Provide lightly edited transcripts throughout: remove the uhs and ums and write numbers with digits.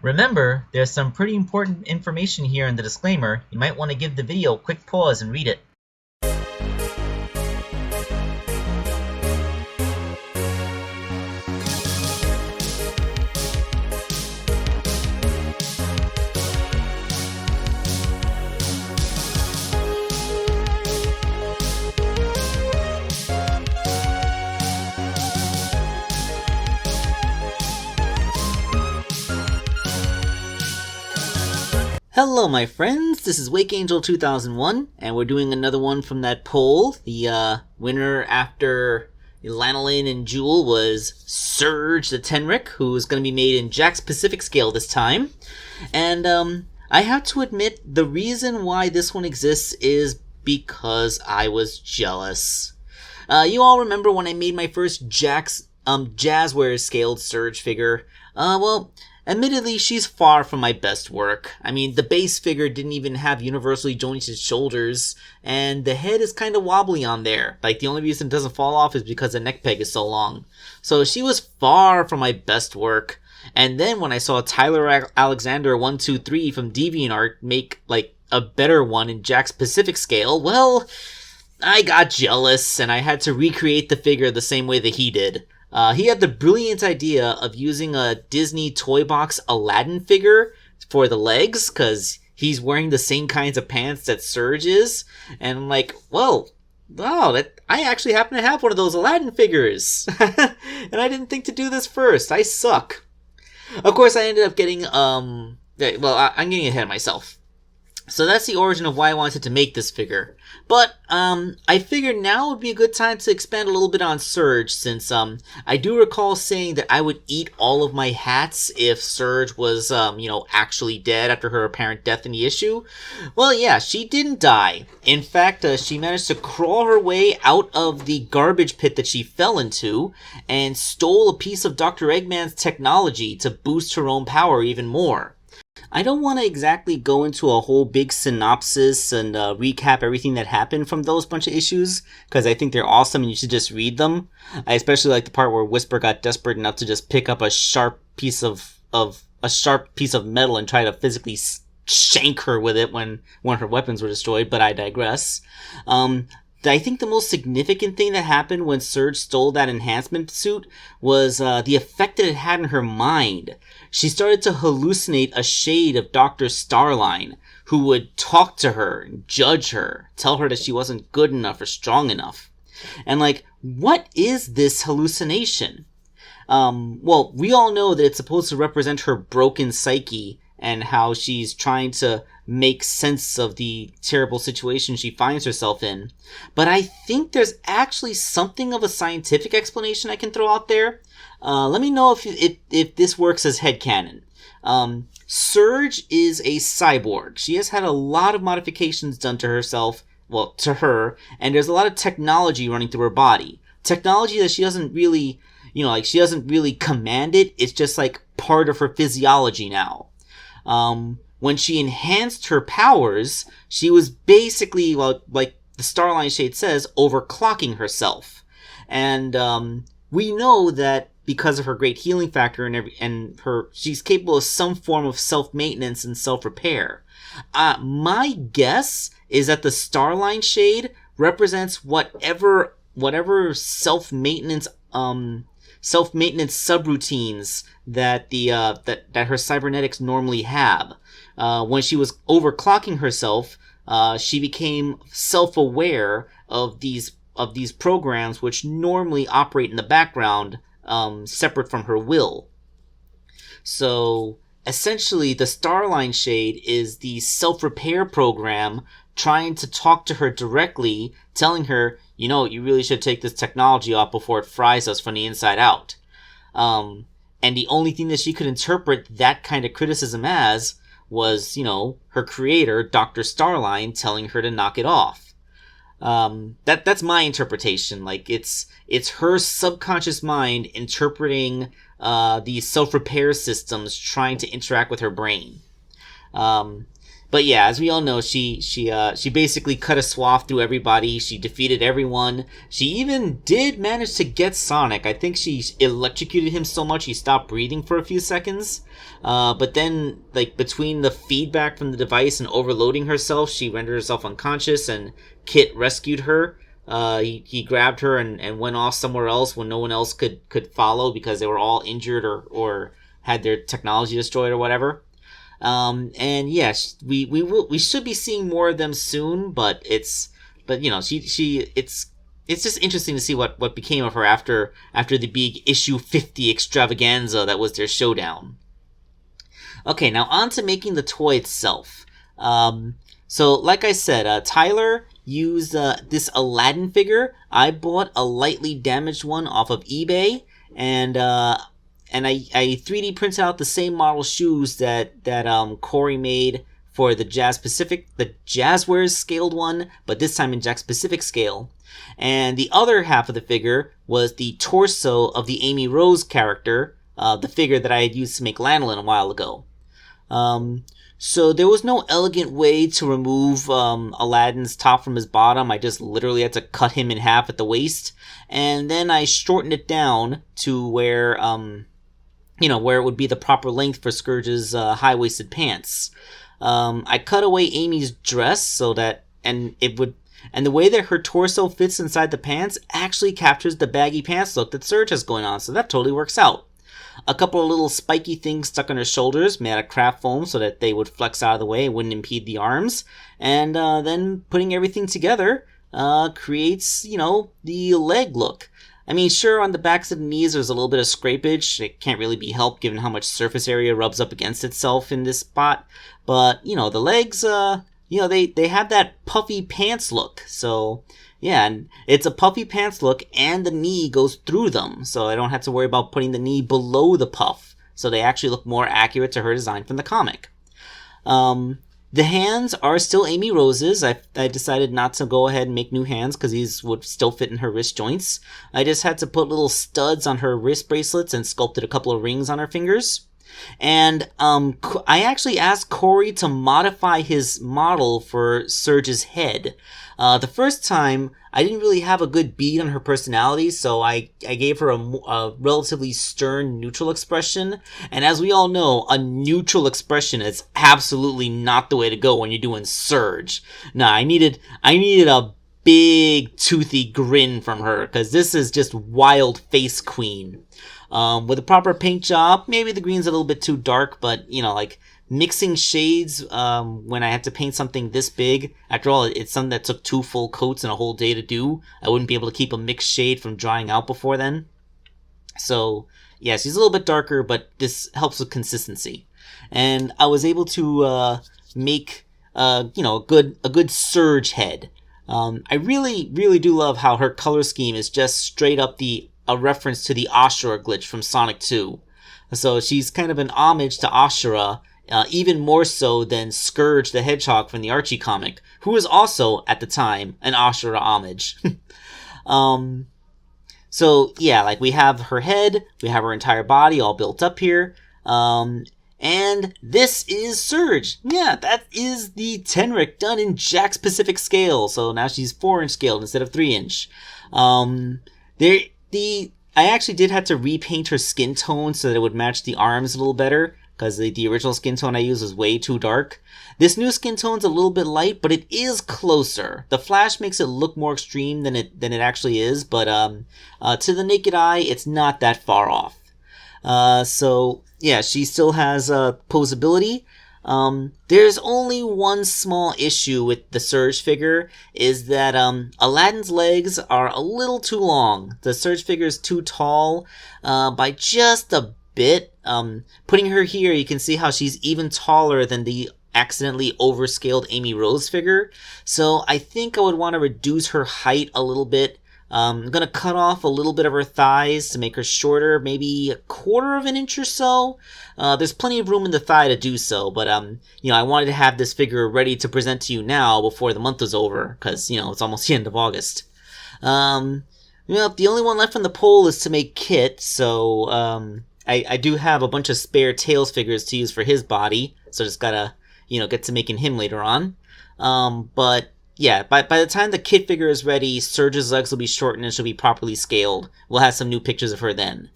Remember, there's some pretty important information here in the disclaimer. You might want to give the video a quick pause and read it. Hello my friends, this is Wake Angel 2001, and we're doing another one from that poll. The winner after Lanolin and Jewel was Serge the Tenric, who is going to be made in Jakks Pacific scale this time. And I have to admit, the reason why this one exists is because I was jealous. You all remember when I made my first Jakks Jazzware scaled Serge figure? Admittedly, she's far from my best work. I mean, the base figure didn't even have universally jointed shoulders, and the head is kind of wobbly on there. Like, the only reason it doesn't fall off is because the neck peg is so long. So she was far from my best work. And then when I saw Tyler Alexander 123 from DeviantArt make, like, a better one in Jakks Pacific scale, well, I got jealous, and I had to recreate the figure the same way that he did. He had the brilliant idea of using a Disney Toy Box Aladdin figure for the legs, because he's wearing the same kinds of pants that Serge is. And I'm like, wow, I actually happen to have one of those Aladdin figures. And I didn't think to do this first. I suck. Of course, I ended up getting, I'm getting ahead of myself. So that's the origin of why I wanted to make this figure. But, I figured now would be a good time to expand a little bit on Serge, since, I do recall saying that I would eat all of my hats if Serge was, actually dead after her apparent death in the issue. Well, yeah, she didn't die. In fact, she managed to crawl her way out of the garbage pit that she fell into, and stole a piece of Dr. Eggman's technology to boost her own power even more. I don't want to exactly go into a whole big synopsis and recap everything that happened from those bunch of issues, because I think they're awesome and you should just read them. I especially like the part where Whisper got desperate enough to just pick up a sharp piece of metal and try to physically shank her with it when her weapons were destroyed, but I digress. I think the most significant thing that happened when Serge stole that enhancement suit was the effect that it had in her mind. She started to hallucinate a shade of Dr. Starline, who would talk to her, judge her, tell her that she wasn't good enough or strong enough. And what is this hallucination? We all know that it's supposed to represent her broken psyche and how she's trying to make sense of the terrible situation she finds herself in. But I think there's actually something of a scientific explanation I can throw out there. Let me know if this works as headcanon. Serge is a cyborg. She has had a lot of modifications done to herself, to her, and there's a lot of technology running through her body. Technology that she doesn't really, she doesn't really command it. It's just part of her physiology now. When she enhanced her powers, she was basically, like the Starline Shade says, overclocking herself. And we know that because of her great healing factor she's capable of some form of self-maintenance and self-repair. My guess is that the Starline Shade represents whatever self-maintenance subroutines that that her cybernetics normally have. When she was overclocking herself, she became self-aware of these programs which normally operate in the background, separate from her will. So essentially, the Starline Shade is the self-repair program trying to talk to her directly, telling her, you really should take this technology off before it fries us from the inside out. And the only thing that she could interpret that kind of criticism as was, her creator, Dr. Starline, telling her to knock it off. That's my interpretation. It's her subconscious mind interpreting these self-repair systems trying to interact with her brain. But yeah, as we all know, she basically cut a swath through everybody. She defeated everyone. She even did manage to get Sonic. I think she electrocuted him so much he stopped breathing for a few seconds. But then, like, between the feedback from the device and overloading herself, she rendered herself unconscious, and Kit rescued her. He grabbed her and went off somewhere else when no one else could follow because they were all injured or had their technology destroyed or whatever. And yes, we should be seeing more of them soon, but you know, it's just interesting to see what became of her after the big issue 50 extravaganza that was their showdown. Okay, now on to making the toy itself. So like I said, Tyler used this Aladdin figure. I bought a lightly damaged one off of eBay, and I 3D printed out the same model shoes that Corey made for the Jakks Pacific, the Jazzwares scaled one, but this time in Jakks Pacific scale. And the other half of the figure was the torso of the Amy Rose character, the figure that I had used to make Lanolin a while ago. So there was no elegant way to remove Aladdin's top from his bottom. I just literally had to cut him in half at the waist, and then I shortened it down to where where it would be the proper length for Scourge's high-waisted pants. I cut away Amy's dress so that, and the way that her torso fits inside the pants actually captures the baggy pants look that Serge has going on, so that totally works out. A couple of little spiky things stuck on her shoulders made out of craft foam so that they would flex out of the way and wouldn't impede the arms. And then putting everything together creates, the leg look. I mean, sure, on the backs of the knees there's a little bit of scrapage. It can't really be helped given how much surface area rubs up against itself in this spot. But, the legs, they have that puffy pants look. So, yeah, and it's a puffy pants look and the knee goes through them. So I don't have to worry about putting the knee below the puff. So they actually look more accurate to her design from the comic. The hands are still Amy Rose's. I decided not to go ahead and make new hands because these would still fit in her wrist joints. I just had to put little studs on her wrist bracelets and sculpted a couple of rings on her fingers. And I actually asked Corey to modify his model for Serge's head. The first time, I didn't really have a good bead on her personality, so I gave her a relatively stern, neutral expression. And as we all know, a neutral expression is absolutely not the way to go when you're doing Serge. Nah, I needed a big, toothy grin from her, because this is just wild face queen. With a proper paint job, maybe the green's a little bit too dark, but, mixing shades when I had to paint something this big. After all, it's something that took 2 full coats and a whole day to do. I wouldn't be able to keep a mixed shade from drying out before then. So, yeah, she's a little bit darker, but this helps with consistency. And I was able to make, a good Serge head. I really, really do love how her color scheme is just straight up a reference to the Ashura glitch from Sonic 2. So she's kind of an homage to Ashura, even more so than Scourge the Hedgehog from the Archie comic, who was also, at the time, an Ashura homage. So, yeah, like, we have her head, we have her entire body all built up here, and this is Serge. Yeah, that is the Tenric done in Jakks Pacific scale, so now she's 4-inch scaled instead of 3-inch. I actually did have to repaint her skin tone so that it would match the arms a little better, because the original skin tone I used was way too dark. This new skin tone's a little bit light, but it is closer. The flash makes it look more extreme than it actually is, but to the naked eye, it's not that far off. So yeah, she still has posability. There's only one small issue with the Serge figure, is that Aladdin's legs are a little too long. The Serge figure is too tall by just a bit. Putting her here, you can see how she's even taller than the accidentally overscaled Amy Rose figure. So I think I would want to reduce her height a little bit. I'm going to cut off a little bit of her thighs to make her shorter, maybe 1/4 of an inch or so. There's plenty of room in the thigh to do so, but, I wanted to have this figure ready to present to you now before the month was over, because, it's almost the end of August. The only one left on the poll is to make Kit, so, I do have a bunch of spare Tails figures to use for his body, so just gotta, get to making him later on. But yeah, by the time the kid figure is ready, Serge's legs will be shortened and she'll be properly scaled. We'll have some new pictures of her then.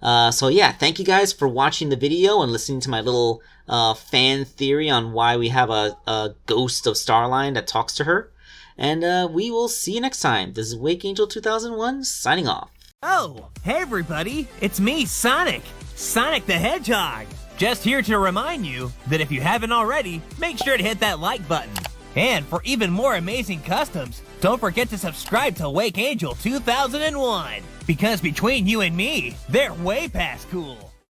So yeah, thank you guys for watching the video and listening to my little fan theory on why we have a ghost of Starline that talks to her. And we will see you next time. This is Wake Angel 2001 signing off. Oh, hey everybody, it's me, Sonic the Hedgehog. Just here to remind you that if you haven't already, make sure to hit that like button. And for even more amazing customs, don't forget to subscribe to Wake Angel 2001. Because between you and me, they're way past cool.